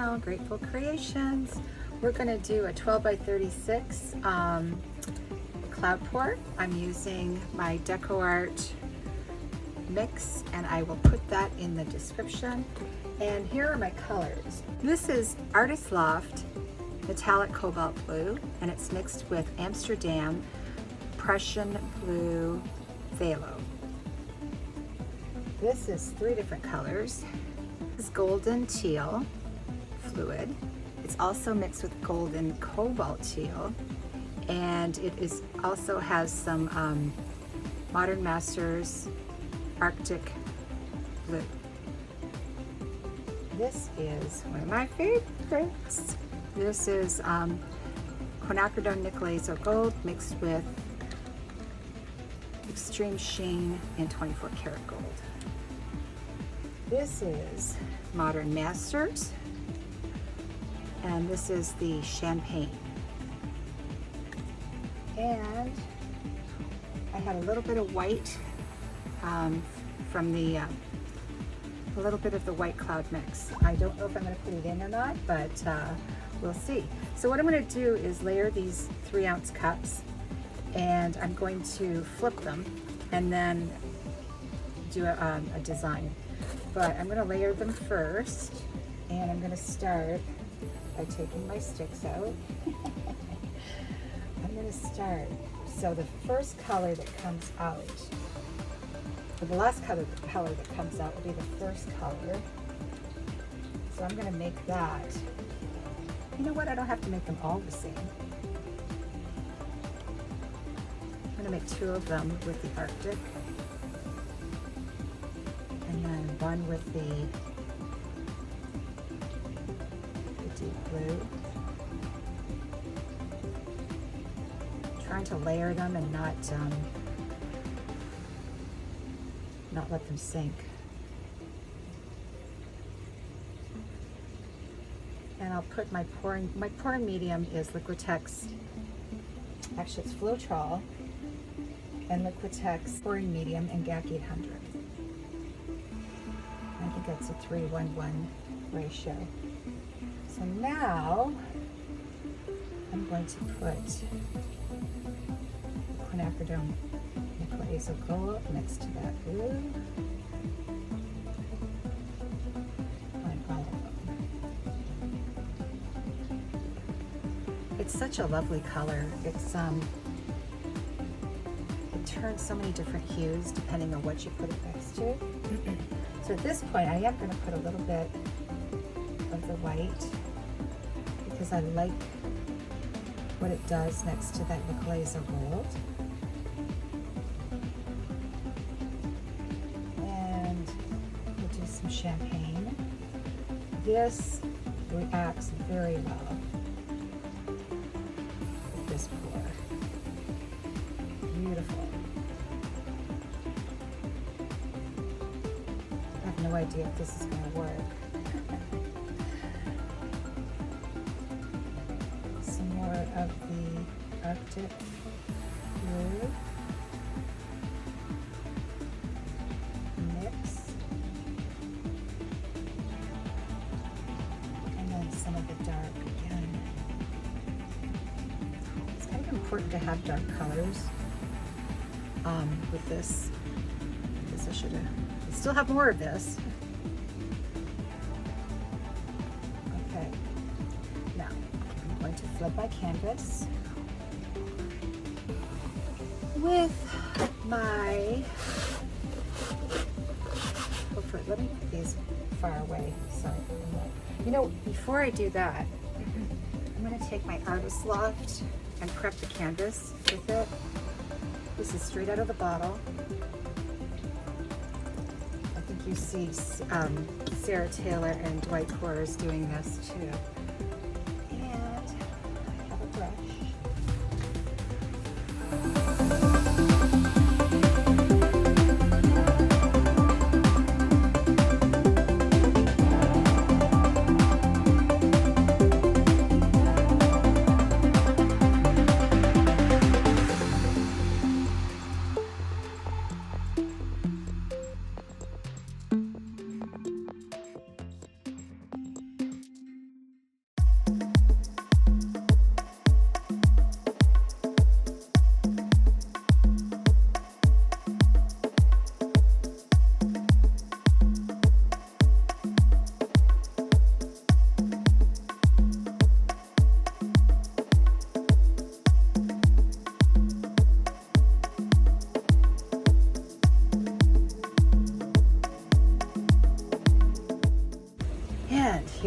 channel, Grateful Creations. We're going to do a 12 by 36 cloud pour. I'm using my Decoart mix, and I will put that in the description. And here are my colors. This is Artist Loft Metallic Cobalt Blue, and it's mixed with Amsterdam Prussian Blue Phthalo. This is 3 different colors. This is Golden Teal Fluid. It's also mixed with Golden Cobalt Teal, and it is also has some Modern Masters Arctic Blue. This is one of my favorites. This is quinacridone nickel azo gold mixed with extreme sheen and 24 karat gold. This is Modern Masters, and this is the Champagne. And I had a little bit of white from the a little bit of the white cloud mix. I don't know if I'm going to put it in or not, but we'll see. So what I'm going to do is layer these 3-ounce cups, and I'm going to flip them and then do a design. But I'm going to layer them first, and I'm going to start by taking my sticks out. I'm going to start. So the first color that comes out, or the last color that comes out will be the first color. So I'm going to make that. You know what? I don't have to make them all the same. I'm going to make 2 of them with the Arctic, and then 1 with the deep blue. Trying to layer them and not let them sink. And I'll put my pouring medium is Liquitex. Actually, it's Floetrol and Liquitex pouring medium and GAC 800. I think that's a 3:1:1 ratio. So now I'm going to put quinacridone nickel azo gold next to that blue. On all of them. It's such a lovely color. It's it turns so many different hues depending on what you put it next to. So at this point, I am going to put a little bit of the white because I like what it does next to that nickel azo gold. And we'll do some champagne. This reacts very well with this pour. Beautiful. I have no idea if this is going to work. Some more of the Arctic blue. Mix. And then some of the dark again. It's kind of important to have dark colors with this. I guess I should have. I still have more of this. Okay. Now I'm going to flip my canvas with my. Let me put these far away. Sorry. You know, before I do that, I'm going to take my Artist Loft and prep the canvas with it. This is straight out of the bottle. I think you see Sarah Taylor and Dwight Kors doing this too. And I have a brush.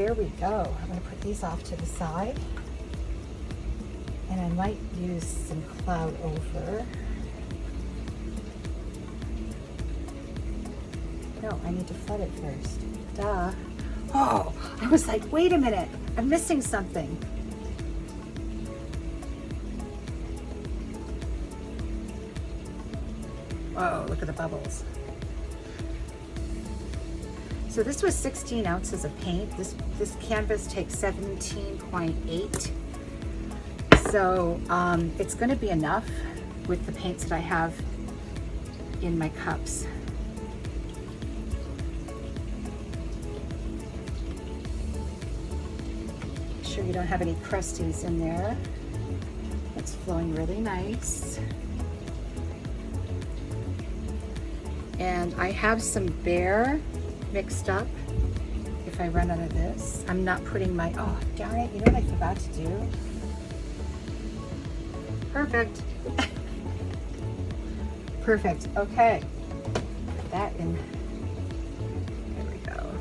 here we go. I'm going to put these off to the side. And I might use some cloud over. No, I need to flood it first. Duh. Oh, I was like, wait a minute, I'm missing something. Whoa, look at the bubbles. So this was 16 ounces of paint. This canvas takes 17.8. So it's gonna be enough with the paints that I have in my cups. Make sure you don't have any crusties in there. It's flowing really nice. And I have some Bear mixed up if I run out of this. I'm not putting my, oh darn it, you know what I forgot to do? Perfect. Perfect, okay. Put that in, there we go.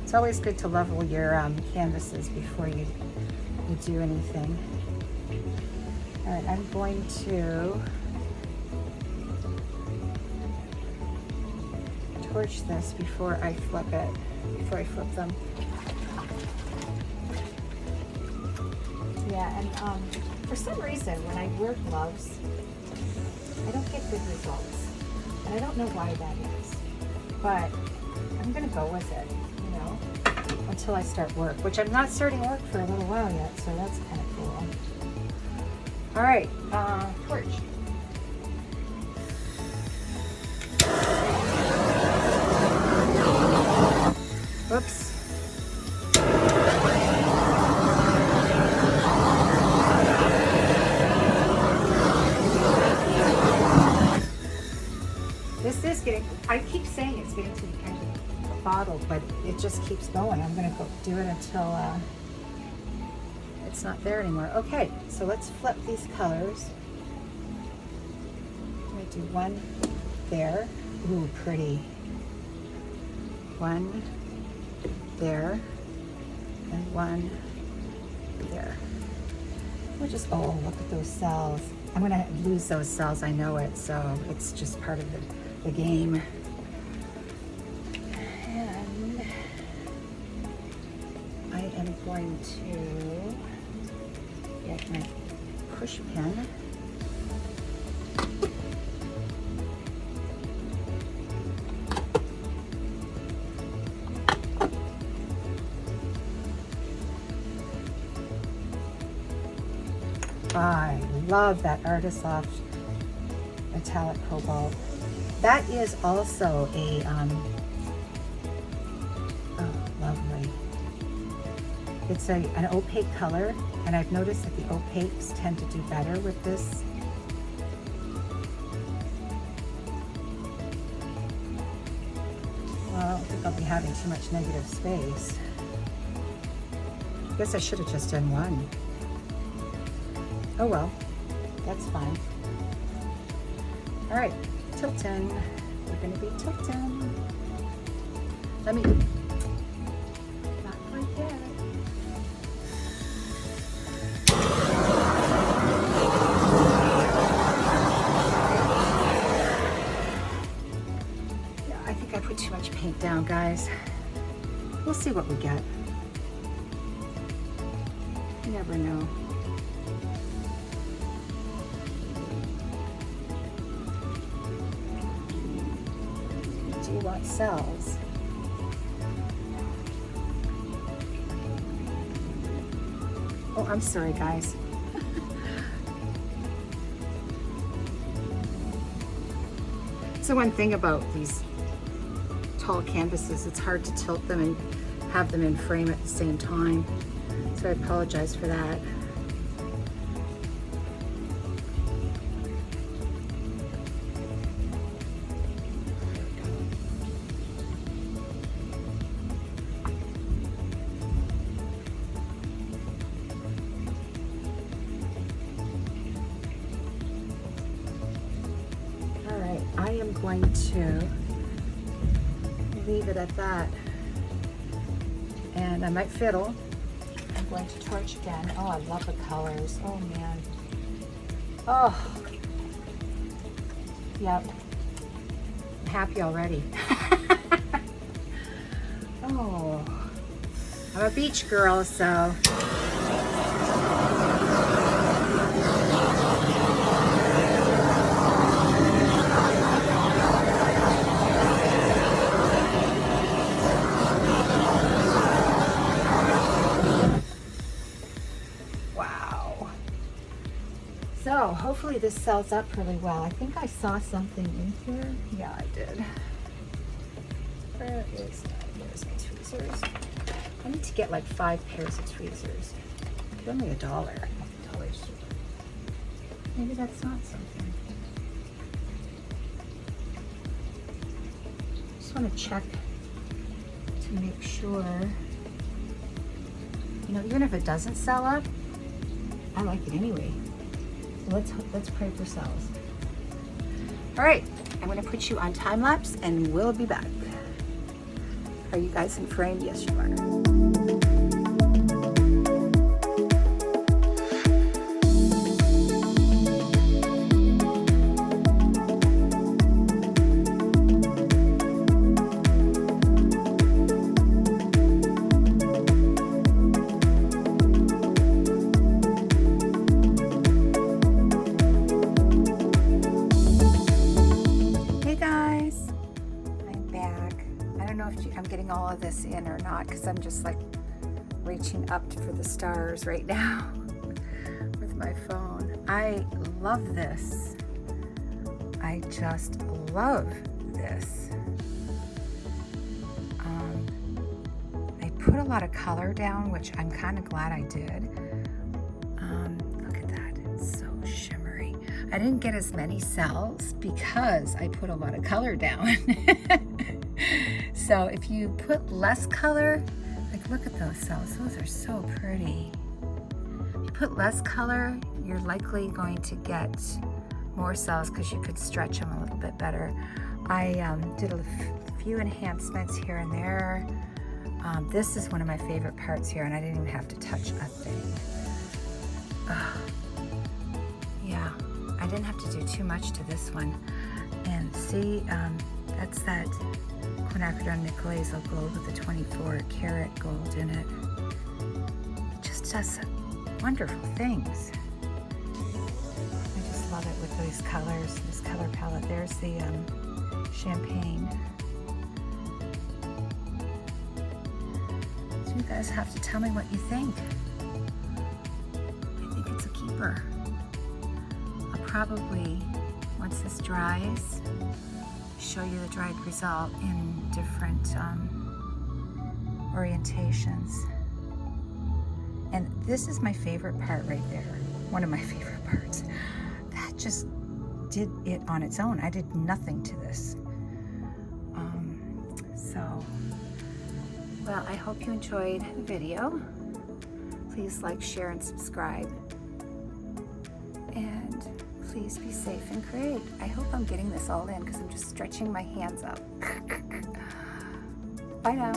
It's always good to level your canvases before you do anything. All right, I'm going to torch this before I flip them. Yeah, and for some reason, when I wear gloves, I don't get good results. And I don't know why that is. But I'm gonna go with it, you know, until I start work, which I'm not starting work for a little while yet, so that's kind of cool. All right, torch. Whoops. This is getting, I keep saying it's getting to be kind of bottled, but it just keeps going. I'm gonna go do it until it's not there anymore. Okay, so let's flip these colors. I'm gonna do one there. Ooh, pretty. One there, and one there. We'll just, oh, look at those cells. I'm gonna lose those cells, I know it, so it's just part of the game. And I am going to get my push pin. I love that Artist Loft metallic cobalt. That is also a, oh, lovely. It's an opaque color, and I've noticed that the opaques tend to do better with this. Well, I don't think I'll be having too much negative space. I guess I should have just done one. Oh well, that's fine. All right, tilting. We're gonna be tilting. Let me, not quite yet. Yeah, I think I put too much paint down, guys. We'll see what we get. You never know. Do you want cells? Oh, I'm sorry, guys. So one thing about these tall canvases, it's hard to tilt them and have them in frame at the same time. So I apologize for that. I am going to leave it at that. and I might fiddle. I'm going to torch again. Oh, I love the colors. Oh man. Oh. Yep. I'm happy already. Oh. I'm a beach girl, so. So hopefully this sells up really well. I think I saw something in here. Yeah, I did. Where's my tweezers? I need to get like 5 pairs of tweezers. They're only $1. Maybe that's not something. Just want to check to make sure. You know, even if it doesn't sell up, I like it anyway. Let's pray for sales. All right, I'm gonna put you on time lapse and we'll be back. Are you guys in frame? Yes, you are. I'm getting all of this in or not, because I'm just like reaching up for the stars right now with my phone. I love this. I just love this. I put a lot of color down, which I'm kind of glad I did. Look at that, it's so shimmery. I didn't get as many cells because I put a lot of color down. So if you put less color, like look at those cells, those are so pretty. If you put less color, you're likely going to get more cells because you could stretch them a little bit better. I did a few enhancements here and there. This is one of my favorite parts here, and I didn't even have to touch a thing. Yeah, I didn't have to do too much to this one. And see, that's that quinacridone nickel gold with the 24 karat gold in it. It just does wonderful things. I just love it with these colors, this color palette. There's the champagne. So you guys have to tell me what you think. I think it's a keeper. I'll probably, once this dries, show you the dried result in different orientations. And this is my favorite part right there. One of my favorite parts. That just did it on its own. I did nothing to this. Well, I hope you enjoyed the video. Please like, share, and subscribe. And please be safe and create. I hope I'm getting this all in because I'm just stretching my hands up. Bye now.